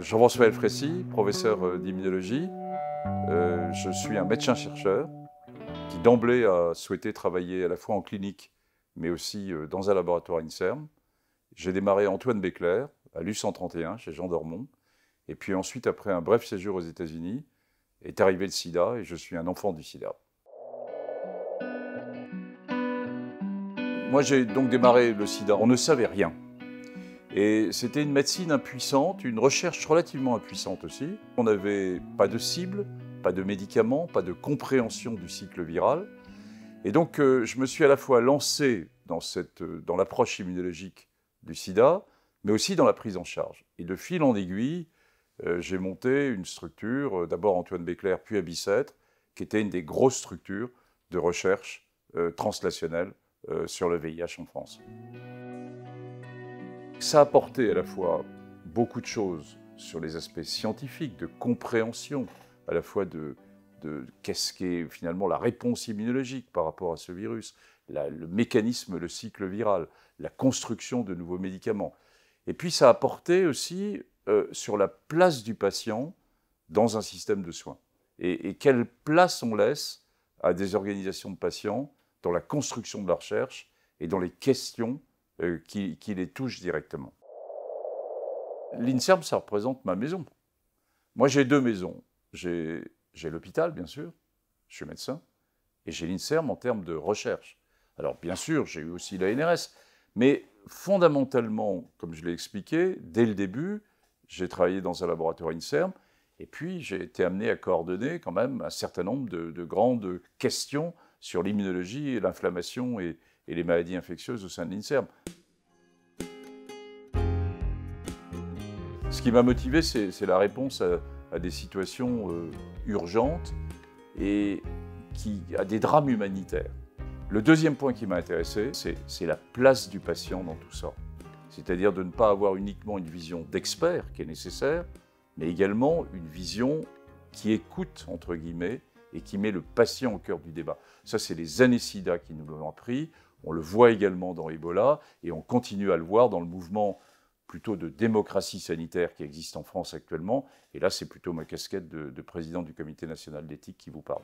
Jean-François Elfrécy, professeur d'immunologie. Je suis un médecin-chercheur qui d'emblée a souhaité travailler à la fois en clinique mais aussi dans un laboratoire INSERM. J'ai démarré Antoine Béclair à l'U131 chez Jean Dormont. Et puis ensuite, après un bref séjour aux États-Unis, est arrivé le sida et je suis un enfant du sida. Moi, j'ai donc démarré le sida. On ne savait rien. Et c'était une médecine impuissante, une recherche relativement impuissante aussi. On n'avait pas de cible, pas de médicaments, pas de compréhension du cycle viral. Et donc, je me suis à la fois lancé dans l'approche immunologique du sida, mais aussi dans la prise en charge. Et de fil en aiguille, j'ai monté une structure, d'abord Antoine Béclair, puis Abicêtre, qui était une des grosses structures de recherche translationnelle sur le VIH en France. Ça a apporté à la fois beaucoup de choses sur les aspects scientifiques, de compréhension, à la fois de qu'est-ce qu'est finalement la réponse immunologique par rapport à ce virus, le mécanisme, le cycle viral, la construction de nouveaux médicaments. Et puis ça a apporté aussi sur la place du patient dans un système de soins. Et quelle place on laisse à des organisations de patients dans la construction de la recherche et dans les questions qui les touchent directement. L'INSERM, ça représente ma maison. Moi, j'ai deux maisons. J'ai l'hôpital, bien sûr, je suis médecin, et j'ai l'INSERM en termes de recherche. Alors, bien sûr, j'ai eu aussi la NRS, mais fondamentalement, comme je l'ai expliqué, dès le début, j'ai travaillé dans un laboratoire INSERM, et puis j'ai été amené à coordonner quand même un certain nombre de grandes questions sur l'immunologie et l'inflammation et les maladies infectieuses au sein de l'INSERM. Ce qui m'a motivé, c'est la réponse à des situations urgentes et à des drames humanitaires. Le deuxième point qui m'a intéressé, c'est la place du patient dans tout ça. C'est-à-dire de ne pas avoir uniquement une vision d'expert qui est nécessaire, mais également une vision qui écoute, entre guillemets, et qui met le patient au cœur du débat. Ça, c'est les années SIDA qui nous l'ont appris. On le voit également dans Ebola, et on continue à le voir dans le mouvement plutôt de démocratie sanitaire qui existe en France actuellement. Et là, c'est plutôt ma casquette de président du Comité national d'éthique qui vous parle.